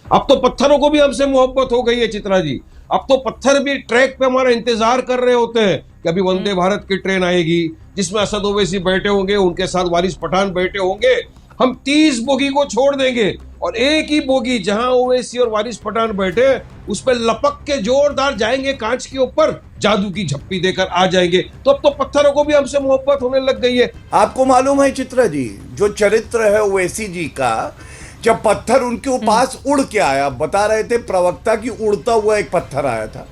अब तो पत्थरों को भी हमसे मोहब्बत हो गई है चित्रा जी। अब तो पत्थर भी ट्रैक पे हमारा इंतजार कर रहे होते हैं कि अभी वंदे भारत की ट्रेन आएगी जिसमें असद ओवैसी बैठे होंगे, उनके साथ वारिस पठान बैठे होंगे। हम 30 बोगी को छोड़ देंगे और एक ही बोगी जहां ओवैसी और वारिस पठान बैठे उस पर लपक के जोरदार जाएंगे, कांच के ऊपर जादू की झप्पी देकर आ जाएंगे। तो अब तो पत्थरों को भी हमसे मोहब्बत होने लग गई है। आपको मालूम है चित्रा जी, जो चरित्र है ओवैसी जी का, जब पत्थर उनके पास उड़ के आया, बता रहे थे प्रवक्ता की उड़ता हुआ एक पत्थर आया था,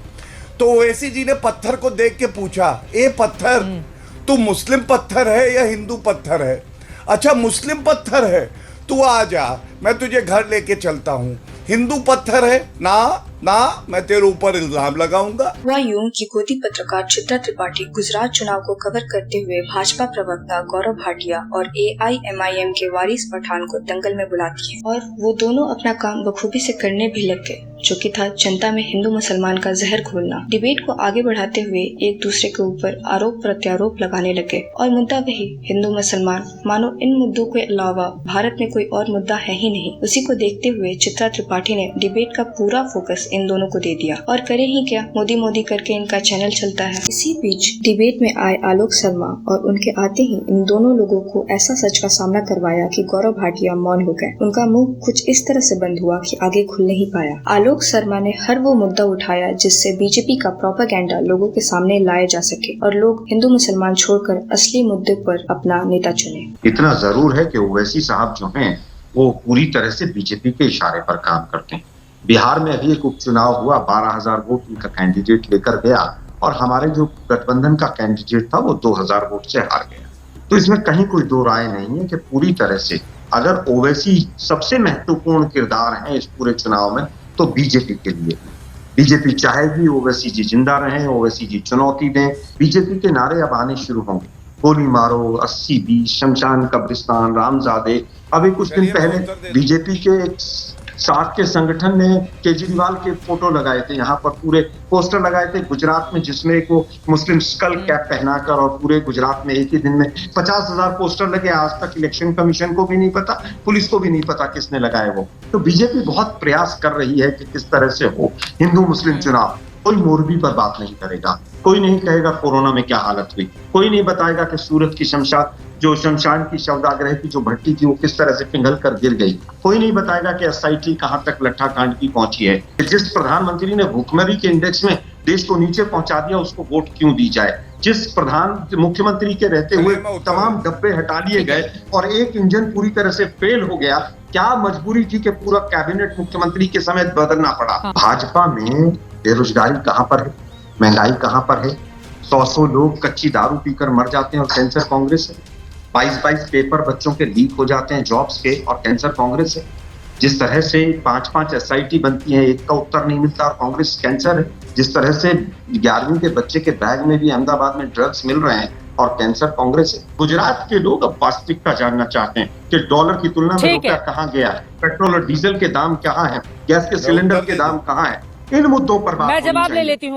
तो ओवैसी जी ने पत्थर को देख के पूछा, ए पत्थर, तू मुस्लिम पत्थर है या हिंदू पत्थर है? अच्छा मुस्लिम पत्थर है, तू आ जा, मैं तुझे घर लेके चलता हूँ। हिंदू पत्थर है ना, ना मैं तेरे ऊपर इल्जाम लगाऊंगा। हुआ यूं कि गोदी पत्रकार चित्रा त्रिपाठी गुजरात चुनाव को कवर करते हुए भाजपा प्रवक्ता गौरव भाटिया और AIMIM के वारिस पठान को दंगल में बुलाती है और वो दोनों अपना काम बखूबी से करने भी लग गए, जो कि था जनता में हिंदू मुसलमान का जहर घोलना। डिबेट को आगे बढ़ाते हुए एक दूसरे के ऊपर आरोप प्रत्यारोप लगाने लगे और मुद्दा वही हिंदू मुसलमान, मानो इन मुद्दों के अलावा भारत में कोई और मुद्दा है ही नहीं। उसी को देखते हुए चित्रा त्रिपाठी ने डिबेट का पूरा फोकस इन दोनों को दे दिया और करे ही क्या, मोदी मोदी करके इनका चैनल चलता है। इसी बीच डिबेट में आए आलोक शर्मा और उनके आते ही इन दोनों लोगों को ऐसा सच का सामना करवाया कि गौरव भाटिया मौन हो गए। उनका मुंह कुछ इस तरह से बंद हुआ कि आगे खुल नहीं पाया। आलोक शर्मा ने हर वो मुद्दा उठाया जिससे बीजेपी का प्रोपेगेंडा लोगों के सामने लाया जा सके और लोग हिंदू मुसलमान छोड़कर असली मुद्दे पर अपना नेता चुने। इतना जरूर है कि ओवैसी साहब जो हैं वो पूरी तरह से बीजेपी के इशारे पर काम करते हैं। बिहार में अभी एक उपचुनाव हुआ, 12,000 वोट उनका कैंडिडेट लेकर गया और हमारे जो गठबंधन का कैंडिडेट था वो 2,000 वोट से हार गया। तो इसमें कहीं कोई दो राय नहीं है कि पूरी तरह से अगर ओवैसी सबसे महत्वपूर्ण किरदार है इस पूरे चुनाव में तो बीजेपी के लिए। बीजेपी चाहेगी ओवैसी जी जिंदा रहें, ओवैसी जी चुनौती दें। बीजेपी के नारे अब आने शुरू होंगे, गोली मारो, 80-20, शमशान कब्रिस्तान, रामजादे। अभी कुछ दिन पहले बीजेपी के 60 के संगठन ने केजरीवाल के फोटो लगाए थे, यहाँ पर पूरे पोस्टर लगाए थे गुजरात में, जिसमें एक वो मुस्लिम स्कल कैप पहनाकर, और पूरे गुजरात में एक ही दिन में 50,000 पोस्टर लगे। आज तक इलेक्शन कमीशन को भी नहीं पता, पुलिस को भी नहीं पता किसने लगाए वो। तो बीजेपी बहुत प्रयास कर रही है कि किस तरह से हो हिंदू मुस्लिम चुनाव। कोई मोरबी पर बात नहीं करेगा, कोई नहीं कहेगा कोरोना में क्या हालत हुई, कोई नहीं बताएगा कि सूरत की शमशान की शवदाग्रह की जो भट्टी थी वो किस तरह से पिघल कर गिर गई, कोई नहीं बताएगा कि SIT कहां तक लट्ठा कांड की पहुंची है। जिस प्रधानमंत्री ने भूखमरी के इंडेक्स में देश को नीचे पहुंचा दिया उसको वोट क्यों दी जाए। जिस मुख्यमंत्री के रहते हुए तमाम डब्बे हटा लिए गए और एक इंजन पूरी तरह से फेल हो गया, क्या मजबूरी थी कि पूरा कैबिनेट मुख्यमंत्री के समेत बदलना पड़ा। भाजपा में बेरोजगारी कहां पर है, महंगाई कहां पर है, 100 लोग कच्ची दारू पीकर मर जाते हैं और कैंसर कांग्रेस है। 22 पेपर बच्चों के लीक हो जाते हैं जॉब्स के और कैंसर कांग्रेस है। जिस तरह से 5-5 SIT बनती है, एक का उत्तर नहीं मिलता और कांग्रेस कैंसर है। जिस तरह से 11वीं के बच्चे के बैग में भी अहमदाबाद में ड्रग्स मिल रहे हैं और कैंसर कांग्रेस है। गुजरात के लोग अब वास्तविकता जानना चाहते हैं कि डॉलर की तुलना में रुपया कहाँ गया है, पेट्रोल और डीजल के दाम कहाँ है, गैस के सिलेंडर के दाम कहाँ है। इन मुद्दों पर बात मैं जवाब ले लेती हूँ।